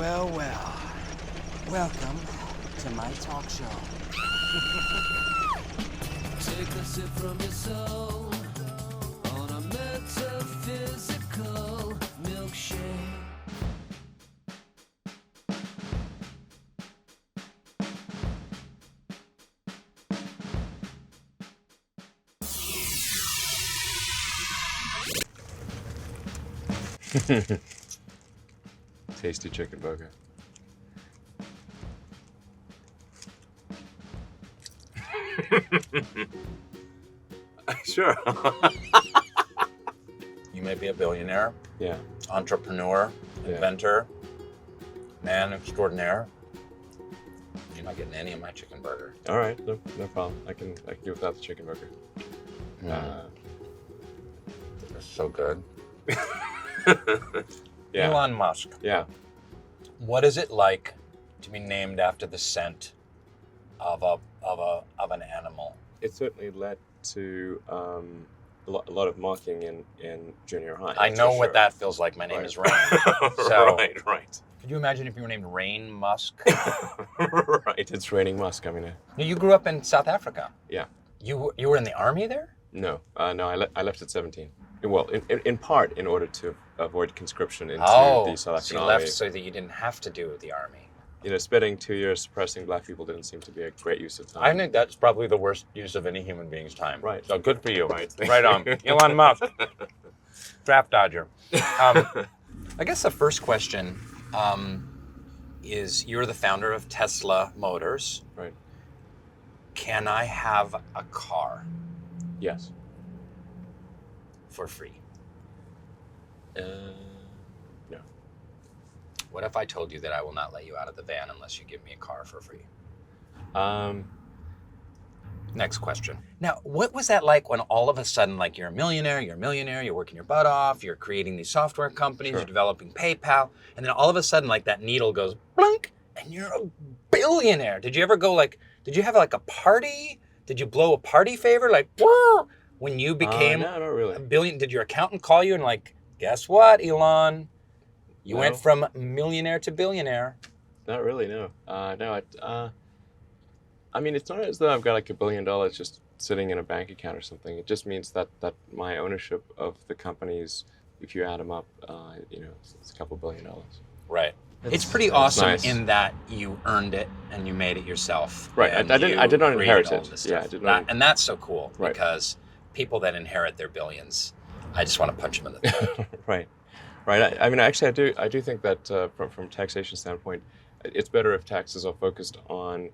Well, well. Welcome to my talk show. Take a sip from your soul on a metaphysical milkshake. Tasty chicken burger. Sure. You may be a billionaire, Yeah. entrepreneur, Yeah. inventor, man extraordinaire. You're not getting any of my chicken burger. All right. No problem. I can do without the chicken burger. It's so good. Yeah. Elon Musk. Yeah. What is it like to be named after the scent of an animal? It certainly led to a lot of mocking in junior high. I that's know for what sure. that feels like. My name Right. is Rain. So, Right. could you imagine if you were named Rain Musk? Right. It's raining Musk. I mean, You grew up in South Africa. yeah. You were in the army there? No. No. I left at 17. Well, in part in order to avoid conscription into the South so African you army. left so that you didn't have to do the army. You know, spending 2 years suppressing black people didn't seem to be a great use of time. I think that's probably the worst use of any human being's time. Right. So good for you. Right. Right on. Elon Musk. Draft dodger. I guess the first question is, you're the founder of Tesla Motors. Right. Can I have a car Yes. for free? No. What if I told you that I will not let you out of the van unless you give me a car for free? Next question. Now, what was that like when all of a sudden, like, you're a millionaire, you're working your butt off, you're creating these software companies, Sure. you're developing PayPal, and then all of a sudden, like, that needle goes blink, and you're a billionaire. Did you ever go, like, did you have, like, a party? Did you blow a party favor? Like, whoa! When you became no, not really. a billion, did your accountant call you and, like, guess what, Elon? You No. went from millionaire to billionaire. Not really. No. No. I mean, it's not as though I've got like $1 billion just sitting in a bank account or something. It just means that my ownership of the companies, if you add them up, it's a couple $1 billion. Right. It's pretty That's awesome nice. in that you earned it and you made it yourself. Right. and I did not you inherit created all it. this Yeah, I stuff. did not. And that's so cool Right. because people that inherit their billions, I just want to punch them in the throat. Right. Right. I mean, actually, I do think that from a taxation standpoint, it's better if taxes are focused on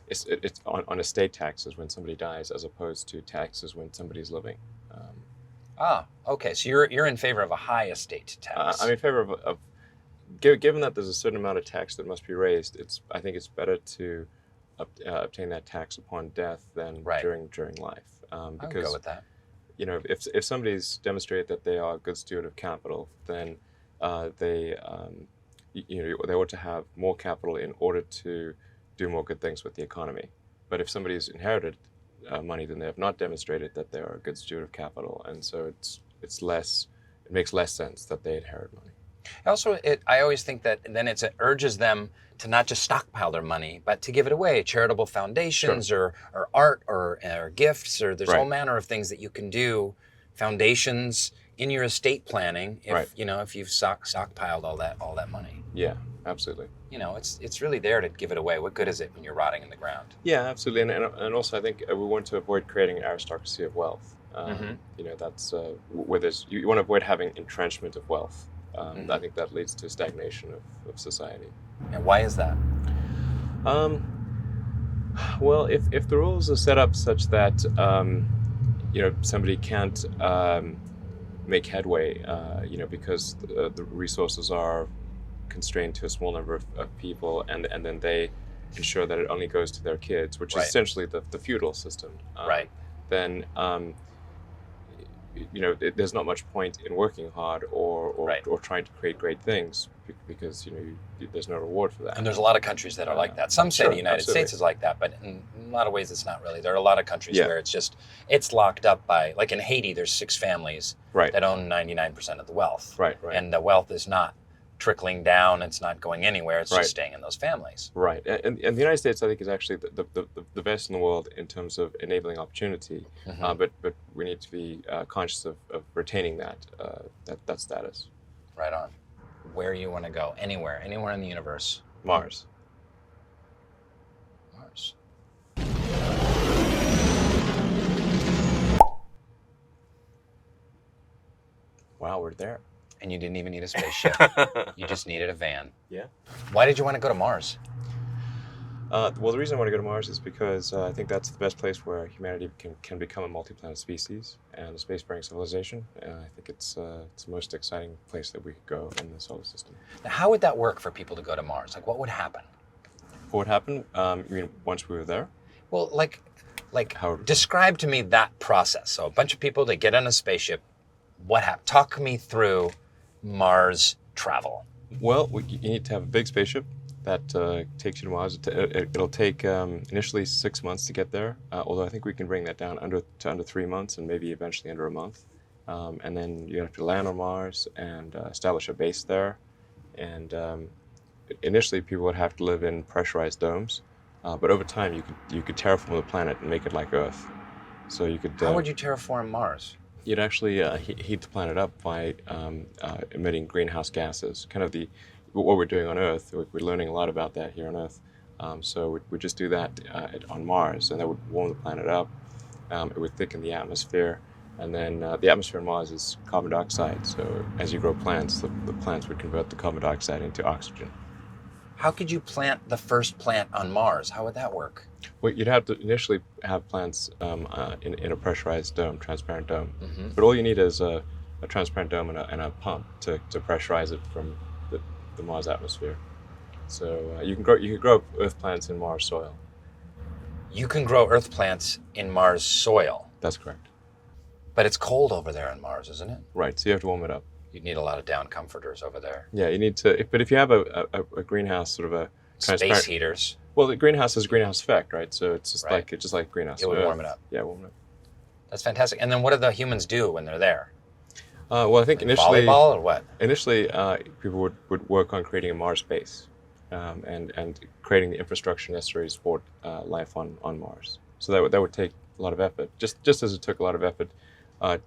it's on estate taxes when somebody dies, as opposed to taxes when somebody's living. Okay. So you're in favor of a high estate tax. I'm in favor of given that there's a certain amount of tax that must be raised. I think it's better to obtain that tax upon death than Right. during life. I would Because go with that. you know, if somebody's demonstrated that they are a good steward of capital, then they ought to have more capital in order to do more good things with the economy. But if somebody's inherited money, then they have not demonstrated that they are a good steward of capital, and so it makes less sense that they inherit money. Also, I always think that then it urges them to not just stockpile their money, but to give it away, charitable foundations or art or gifts, or there's Right. all manner of things that you can do, foundations in your estate planning if Right. if you've stockpiled all that money. Yeah, absolutely. It's really there to give it away. What good is it when you're rotting in the ground? Yeah, absolutely. And also I think we want to avoid creating an aristocracy of wealth. That's where you want to avoid having entrenchment of wealth. I think that leads to stagnation of society. And why is that? Well, if the rules are set up such that somebody can't make headway, because the resources are constrained to a small number of people, and then they ensure that it only goes to their kids, which Right. is essentially the feudal system. Right. Then there's not much point in working hard or Right. trying to create great things because there's no reward for that. And there's a lot of countries that are like that. Some say Sure, the United absolutely. States is like that, but in a lot of ways it's not really. There are a lot of countries Yeah. where it's locked up by, like in Haiti, there's 6 families Right. that own 99% of the wealth. Right. And the wealth is not trickling down. It's not going anywhere. It's Right. just staying in those families. Right, and the United States, I think, is actually the best in the world in terms of enabling opportunity. But we need to be conscious of retaining that status. Right on. Where you want to go? Anywhere in the universe. Mars. Mars. Wow, we're there. And you didn't even need a spaceship. You just needed a van. Yeah. Why did you want to go to Mars? Well, the reason I want to go to Mars is because I think that's the best place where humanity can become a multi-planet species and a spacefaring civilization. And I think it's the most exciting place that we could go in the solar system. Now, how would that work for people to go to Mars? Like, what would happen? What would happen? You mean once we were there? Well, like, How- describe to me that process. So a bunch of people, they get on a spaceship. What happened? Talk me through Mars travel. Well, you need to have a big spaceship that takes you to Mars. It'll take initially 6 months to get there, although I think we can bring that down to under 3 months and maybe eventually under a month. And then you have to land on Mars and establish a base there. And initially, people would have to live in pressurized domes, but over time, you could terraform the planet and make it like Earth. So you could. How would you terraform Mars? You'd actually heat the planet up by emitting greenhouse gases. Kind of what we're doing on Earth. We're learning a lot about that here on Earth. So we just do that on Mars, and that would warm the planet up. It would thicken the atmosphere, and then the atmosphere on Mars is carbon dioxide. So as you grow plants, the plants would convert the carbon dioxide into oxygen. How could you plant the first plant on Mars? How would that work? Well, you'd have to initially have plants in a pressurized dome, transparent dome. Mm-hmm. But all you need is a transparent dome and a pump to pressurize it from the Mars atmosphere. So you could grow Earth plants in Mars soil. You can grow Earth plants in Mars soil, That's correct. but it's cold over there on Mars, isn't it? Right. So you have to warm it up. You'd need a lot of down comforters over there. Yeah, you need to. But if you have a greenhouse, sort of a transparent. Space heaters. Well, the greenhouse has a greenhouse effect, right? So it's just Right. like greenhouse. It would Earth. warm it up. Yeah, warm it up. That's fantastic. And then what do the humans do when they're there? Well, I think Like initially. volleyball or what? Initially, people would work on creating a Mars base and creating the infrastructure necessary to support life on Mars. So that would take a lot of effort, just as it took a lot of effort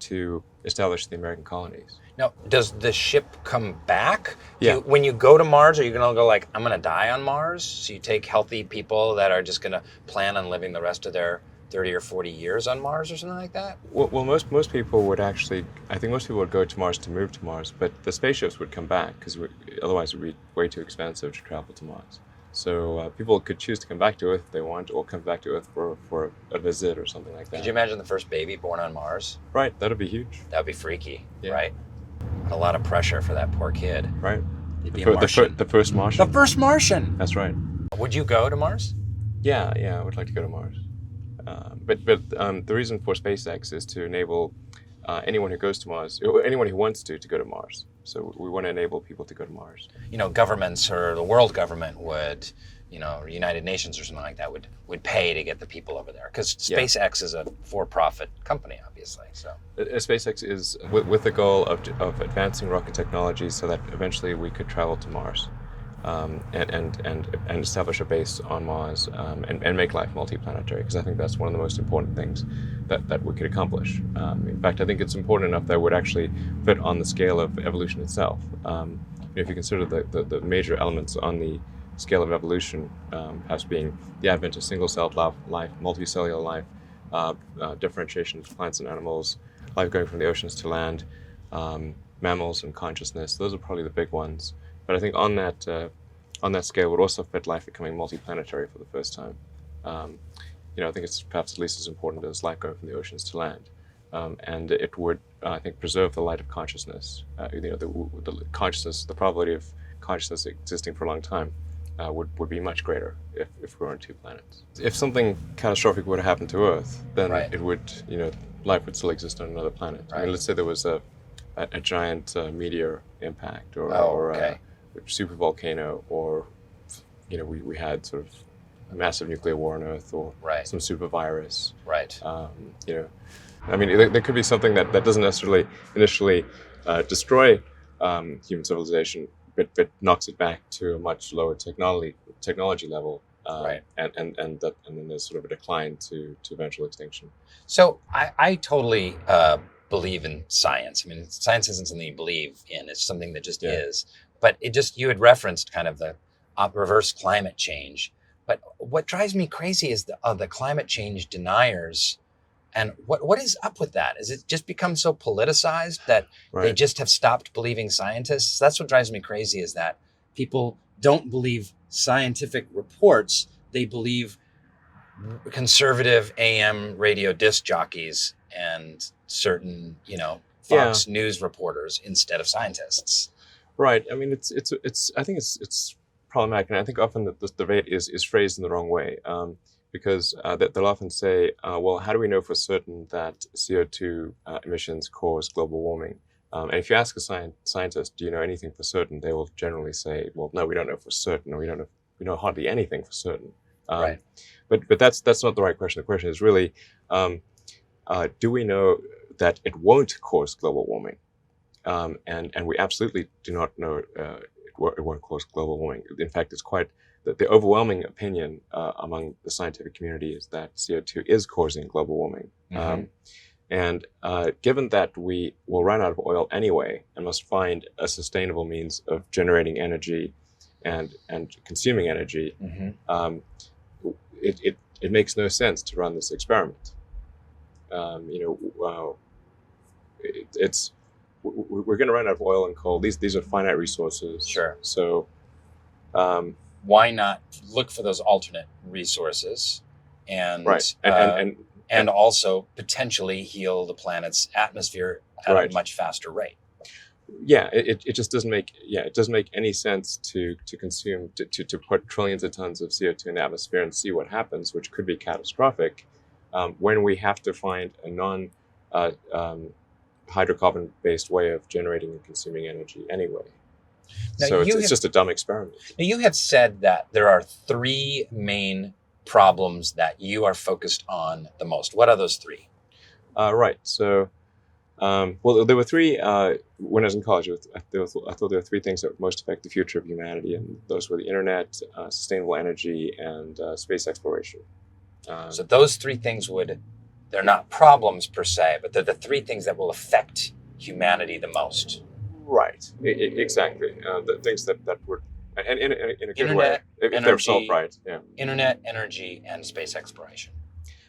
to establish the American colonies. Now, does the ship come back? Yeah. When you go to Mars, are you going to go like, I'm going to die on Mars? So you take healthy people that are just going to plan on living the rest of their 30 or 40 years on Mars or something like that? Well, most people would actually, I think most people would go to Mars to move to Mars, but the spaceships would come back because otherwise it would be way too expensive to travel to Mars. So people could choose to come back to Earth if they want, or come back to Earth for a visit or something like that. Could you imagine the first baby born on Mars? Right, that'd be huge. That would be freaky, Yeah. right? And a lot of pressure for that poor kid. Right. He'd be The, a Martian. the first Martian. The first Martian! That's right. Would you go to Mars? Yeah, I would like to go to Mars. But the reason for SpaceX is to enable anyone who goes to Mars, or anyone who wants to go to Mars. So we want to enable people to go to Mars. You know, governments or the world government would, or United Nations or something like that would pay to get the people over there. Because SpaceX is a for-profit company, obviously. So SpaceX is with the goal of advancing rocket technology so that eventually we could travel to Mars. And establish a base on Mars and make life multiplanetary, because I think that's one of the most important things that we could accomplish. In fact, I think it's important enough that it would actually fit on the scale of evolution itself. If you consider the major elements on the scale of evolution as being the advent of single-celled life, multicellular life, differentiation of plants and animals, life going from the oceans to land, mammals and consciousness, those are probably the big ones. But I think on that scale would also fit life becoming multiplanetary for the first time. I think it's perhaps at least as important as life going from the oceans to land. And it would, I think, preserve the light of consciousness. The consciousness, the probability of consciousness existing for a long time would be much greater if we were on two planets. If something catastrophic were to happen to Earth, then it would, life would still exist on another planet. Right. I mean, let's say there was a giant meteor impact or a super volcano, or we had sort of a massive nuclear war on Earth, or some super virus. Right. I mean, there could be something that doesn't necessarily initially destroy human civilization, but knocks it back to a much lower technology level. Right. And then there's sort of a decline to eventual extinction. So I totally believe in science. I mean, science isn't something you believe in; it's something that just is. But you had referenced kind of the reverse climate change. But what drives me crazy is the climate change deniers. And what is up with that? Is it just become so politicized that they Right. just have stopped believing scientists? That's what drives me crazy, is that people don't believe scientific reports. They believe conservative AM radio disc jockeys and certain, Fox News reporters instead of scientists. Right. I mean, it's. I think it's problematic, and I think often the debate is phrased in the wrong way. Because they'll often say, well, how do we know for certain that CO2 emissions cause global warming? And if you ask a scientist, do you know anything for certain? They will generally say, well, no, we don't know for certain, or we know hardly anything for certain. Right. But that's not the right question. The question is really, do we know that it won't cause global warming? And we absolutely do not know it won't cause global warming. In fact, it's quite the overwhelming opinion among the scientific community is that CO2 is causing global warming. Mm-hmm. And given that we will run out of oil anyway and must find a sustainable means of generating energy and consuming energy, Mm-hmm. It makes no sense to run this experiment. We're going to run out of oil and coal. These are finite resources. Sure. So why not look for those alternate resources and right. And also potentially heal the planet's atmosphere at Right. a much faster rate? Yeah, it just doesn't make any sense to consume to put trillions of tons of CO2 in the atmosphere and see what happens, which could be catastrophic, when we have to find a non hydrocarbon based way of generating and consuming energy anyway. Now, So it's just a dumb experiment. Now, you have said that there are three main problems that you are focused on the most. What are those three? Right. So, well, there were three. When I was in college, I thought there were three things that would most affect the future of humanity, and those were the internet, sustainable energy, and space exploration. So those three things they're not problems per se, but they're the three things that will affect humanity the most. Right. Exactly. The things that would, and in a good Internet, way, if they're solved right. Yeah. Internet, energy, and space exploration.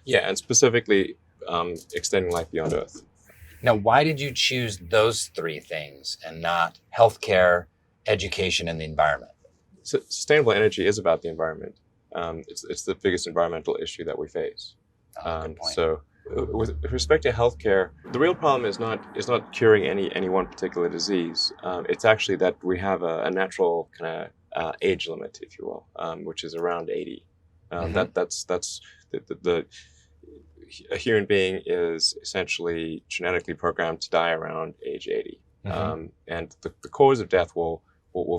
Yeah, and specifically extending life beyond Earth. Now, why did you choose those three things and not healthcare, education, and the environment? So sustainable energy is about the environment. It's the biggest environmental issue that we face. Good point. So, with respect to healthcare, the real problem is not curing any one particular disease. It's actually that we have a natural kind of age limit, if you will, which is around 80. That's a human being is essentially genetically programmed to die around age 80. And the cause of death will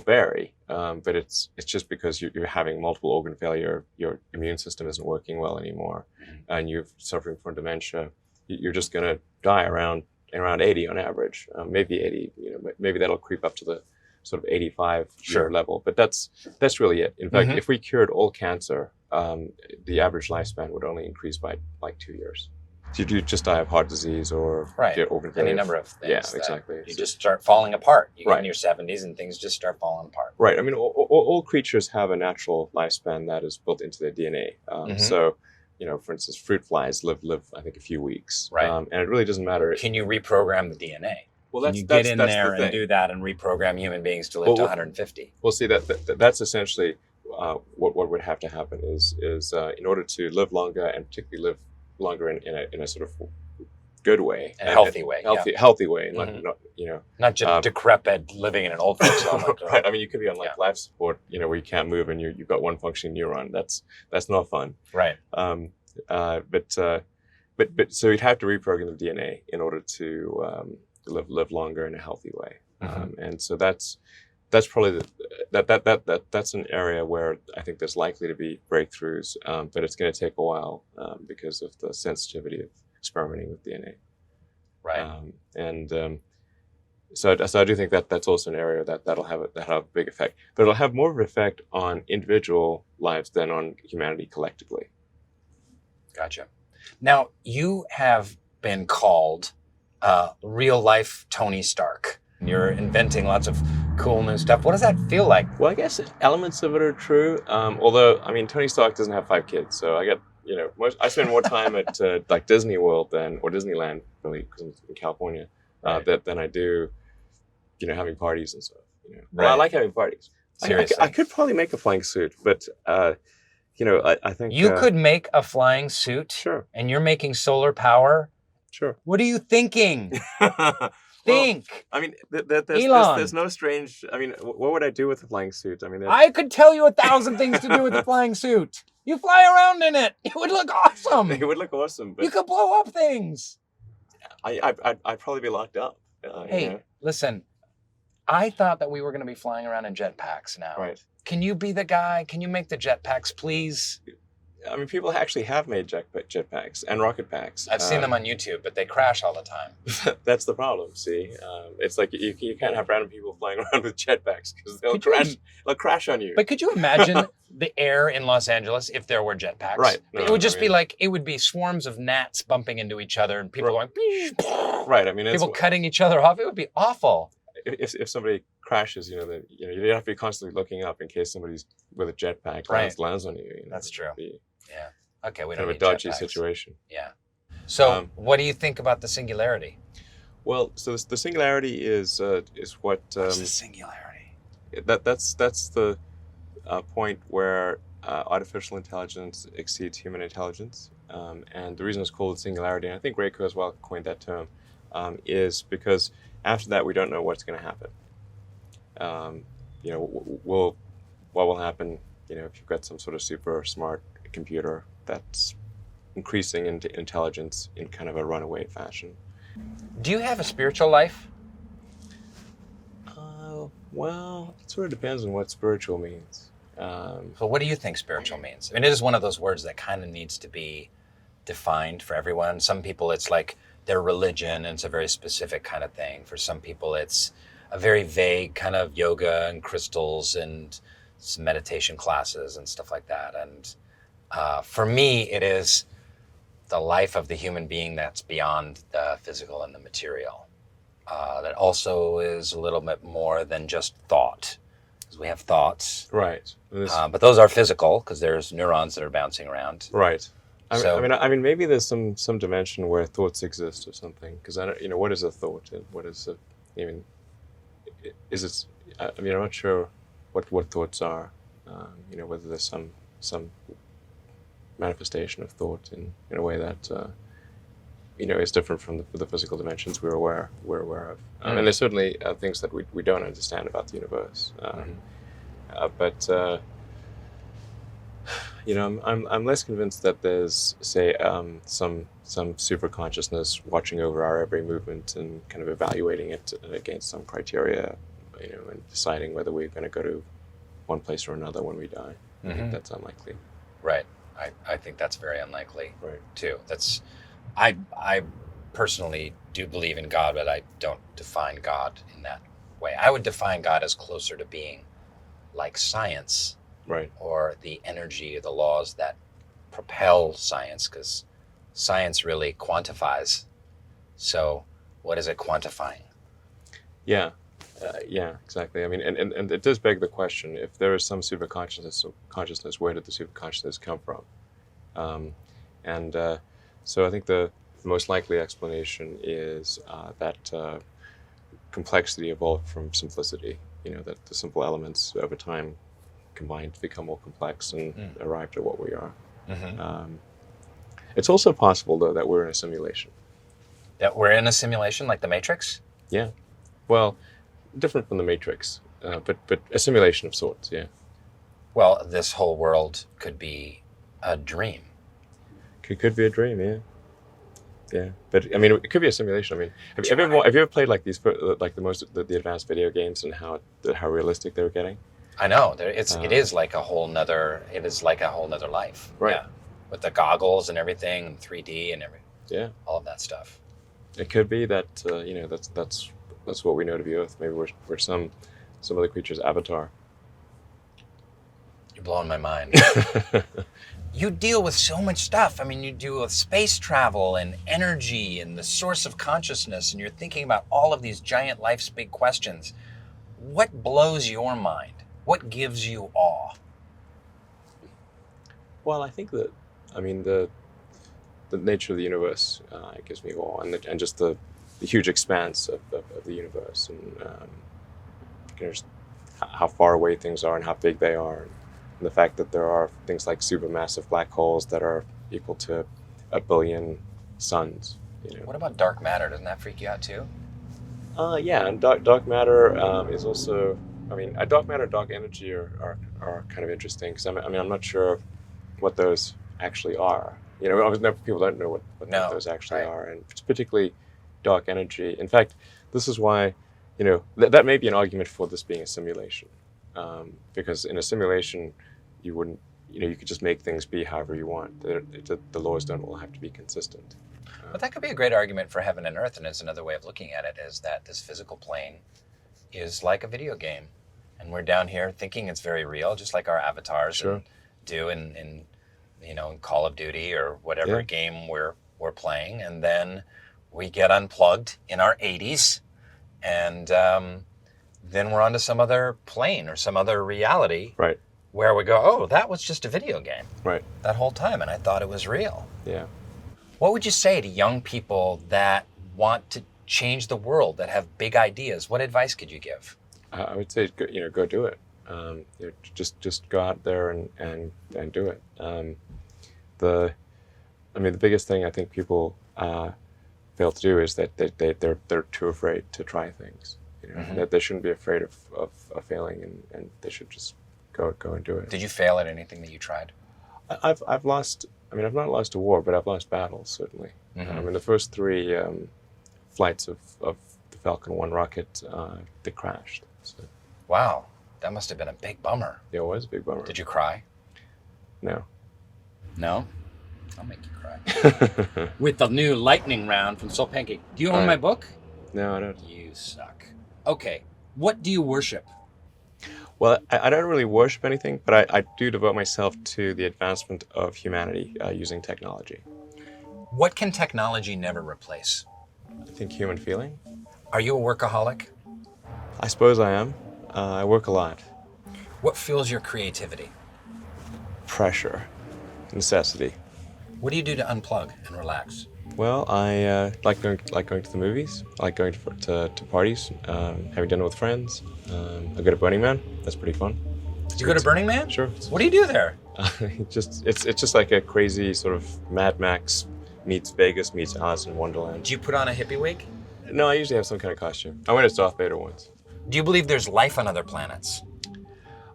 vary, but it's just because you're having multiple organ failure, your immune system isn't working well anymore, and you're suffering from dementia. You're just going to die around 80 on average, maybe 80. Maybe that'll creep up to the sort of 85 year level, but that's really it. In fact, if we cured all cancer, the average lifespan would only increase by like 2 years. So you just die of heart disease or get organ failure. Any number of things. Yeah, exactly. You just start falling apart. You get Right. in your 70s and things just start falling apart. Right. I mean, all creatures have a natural lifespan that is built into their DNA. So, for instance, fruit flies live I think a few weeks. Right. And it really doesn't matter. Can you reprogram the DNA? Well, Can you get in there and do that and reprogram human beings to live to 150? Well, see, that's essentially what would have to happen is in order to live longer, and particularly live longer in a sort of good way, In a healthy way. healthy way, Not just decrepit living in an old folks home. right. I mean, you could be on life support, where you can't move and you've got one functioning neuron. That's not fun. Right. But so you'd have to reprogram the DNA in order to live longer in a healthy way. And so that's probably that's an area where I think there's likely to be breakthroughs, but it's going to take a while because of the sensitivity of experimenting with DNA. Right. So I do think that that's also an area that'll have a big effect, but it'll have more of an effect on individual lives than on humanity collectively. Gotcha. Now, you have been called real life Tony Stark. You're inventing lots of cool new stuff. What does that feel like? Well, I guess elements of it are true. Although, I mean, Tony Stark doesn't have 5 kids, so I get, I spend more time at like Disney World or Disneyland, really, because I'm in California, than I do, having parties and stuff. Well, I Right. like having parties. Seriously. I could probably make a flying suit, but I think You could make a flying suit, Sure. and you're making solar power. Sure. What are you thinking? Think. I mean, Elon. there's no strange. I mean, what would I do with a flying suit? I mean, I could tell you 1,000 things to do with the flying suit. You fly around in it. It would look awesome. it would look awesome, but You could blow up things. I'd probably be locked up. Hey, listen. I thought that we were going to be flying around in jetpacks now. Right. Can you be the guy? Can you make the jetpacks, please? I mean, people actually have made jetpacks and rocket packs. I've seen them on YouTube, but they crash all the time. That's the problem. See, it's like you can't have random people flying around with jetpacks because they'll Could you- They'll crash on you. But could you imagine the air in Los Angeles if there were jetpacks? Right. No, it would just I be mean- like, it would be swarms of gnats bumping into each other and people going, Right. I mean, people cutting each other off. It would be awful. if somebody crashes, you have to be constantly looking up in case somebody's with a jetpack Right. lands on you. That's true. It'd be Yeah. Okay, we kind don't of a need dodgy jetpacks. situation. Yeah. So, Um, what do you think about the singularity? Well, so the singularity is what What's the singularity? that's the point where artificial intelligence exceeds human intelligence, and the reason it's called singularity, and I think Ray Kurzweil coined that term, is because after that we don't know what's going to happen. What will happen? If you've got some sort of super smart computer that's increasing into intelligence in kind of a runaway fashion. Do you have a spiritual life? Well, it sort of depends on what spiritual means. So what do you think spiritual means? I mean, it is one of those words that kind of needs to be defined for everyone. Some people, it's like their religion, and it's a very specific kind of thing. For some people, it's a very vague kind of yoga and crystals and some meditation classes and stuff like that. And for me, it is the life of the human being that's beyond the physical and the material. That also is a little bit more than just thought, because we have thoughts. Right. But those are physical because there's neurons that are bouncing around. Right. So- I mean, maybe there's some dimension where thoughts exist or something. Because I don't, what is a thought? And what is a, I mean, is it? I mean, I'm not sure what thoughts are. Whether there's some manifestation of thought in a way that is different from the physical dimensions we're aware of. And there's certainly things that we don't understand about the universe. But I'm less convinced that there's, say, some super consciousness watching over our every movement and kind of evaluating it against some criteria, and deciding whether we're going to go to one place or another when we die. I think that's unlikely. Right. I think that's very unlikely, Right. too. I personally do believe in God, but I don't define God in that way. I would define God as closer to being like science, Right. or the energy, the laws that propel science, because science really quantifies. So what is it quantifying? Yeah. Yeah, exactly. I mean, and it does beg the question: if there is some super consciousness, where did the super consciousness come from? So I think the most likely explanation is that complexity evolved from simplicity. That the simple elements over time combined to become more complex and arrived at what we are. It's also possible, though, that we're in a simulation. That we're in a simulation like the Matrix? Yeah. Well, different from the Matrix, but a simulation of sorts, yeah. Well, this whole world could be a dream. Could be a dream, yeah. Yeah, but I mean, it could be a simulation. I mean, have you ever played like these, like the advanced video games and how realistic they were getting? I know. It is like a whole nother life. Right. Yeah. With the goggles and everything, and 3D and Yeah. all of that stuff. It could be that that's that's what we know to be Earth. Maybe we're some other creature's avatar. You're blowing my mind. You deal with so much stuff. I mean, you deal with space travel and energy and the source of consciousness, and you're thinking about all of these giant life's big questions. What blows your mind? What gives you awe? Well, I think that, I mean, the nature of the universe gives me awe, and just the huge expanse of the universe, and just how far away things are and how big they are, and the fact that there are things like supermassive black holes that are equal to 1 billion suns. What about dark matter? Doesn't that freak you out too? Yeah, and dark matter is also. I mean, dark matter and dark energy are kind of interesting, because I'm not sure what those actually are. People don't know what those actually are, and it's particularly dark energy. In fact, this is why, that may be an argument for this being a simulation, because in a simulation, you wouldn't, you could just make things be however you want. The laws don't all have to be consistent. But that could be a great argument for heaven and earth, and it's another way of looking at it, is that this physical plane is like a video game, and we're down here thinking it's very real, just like our avatars do in Call of Duty or whatever game we're playing, and then we get unplugged in our 80s, and then we're onto some other plane or some other reality, right, where we go, oh, that was just a video game, right, that whole time, and I thought it was real. Yeah. What would you say to young people that want to change the world, that have big ideas? What advice could you give? I would say, go do it. Just go out there and do it. The biggest thing I think people fail to do is that they're too afraid to try things. That they shouldn't be afraid of failing, and they should just go and do it. Did you fail at anything that you tried? I've lost. I've not lost a war, but I've lost battles, certainly. The first 3 flights of the Falcon 1 rocket, they crashed. So. Wow, that must have been a big bummer. Yeah, it was a big bummer. Did you cry? No. No? I'll make you cry. With the new lightning round from SoulPancake. Do you own my book? No, I don't. You suck. Okay, what do you worship? Well, I don't really worship anything, but I do devote myself to the advancement of humanity using technology. What can technology never replace? I think human feeling. Are you a workaholic? I suppose I am. I work a lot. What fuels your creativity? Pressure. Necessity. What do you do to unplug and relax? Well, I like going to the movies. I like going to parties, having dinner with friends. I go to Burning Man. That's pretty fun. Did you go to Burning Man? Sure. What do you do there? It's just like a crazy sort of Mad Max meets Vegas meets Alice in Wonderland. Do you put on a hippie wig? No, I usually have some kind of costume. I went as Darth Vader once. Do you believe there's life on other planets?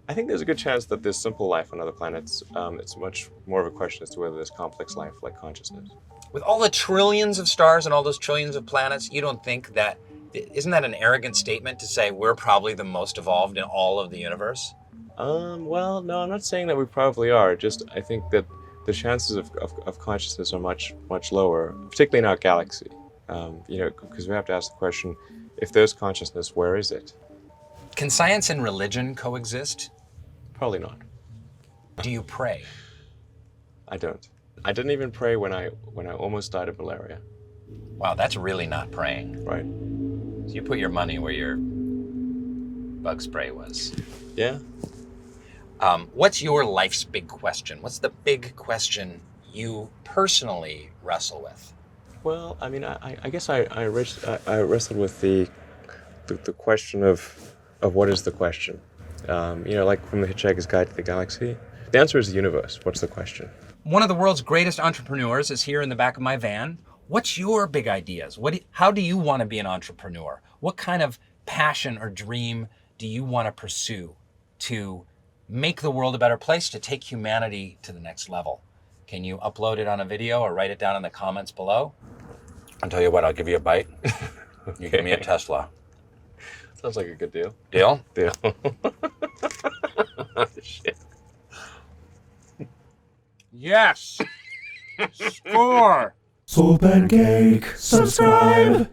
I think there's a good chance that there's simple life on other planets. It's much more of a question as to whether there's complex life like consciousness. With all the trillions of stars and all those trillions of planets, you don't think that, isn't that an arrogant statement to say we're probably the most evolved in all of the universe? Well, no, I'm not saying that we probably are. Just I think that the chances of consciousness are much lower, particularly in our galaxy. Because we have to ask the question, if there's consciousness, where is it? Can science and religion coexist? Probably not. Do you pray? I don't. I didn't even pray when I almost died of malaria. Wow, that's really not praying. Right. So you put your money where your bug spray was. Yeah. What's your life's big question? What's the big question you personally wrestle with? Well, I guess I wrestled with the question of what is the question? Like from The Hitchhiker's Guide to the Galaxy. The answer is the universe. What's the question? One of the world's greatest entrepreneurs is here in the back of my van. What's your big ideas? How do you want to be an entrepreneur? What kind of passion or dream do you want to pursue to make the world a better place, to take humanity to the next level? Can you upload it on a video or write it down in the comments below? I'll tell you what, I'll give you a bite. Okay. You give me a Tesla. Sounds like a good deal. Deal? Deal. Shit. Yes! Score! SoulPancake, subscribe!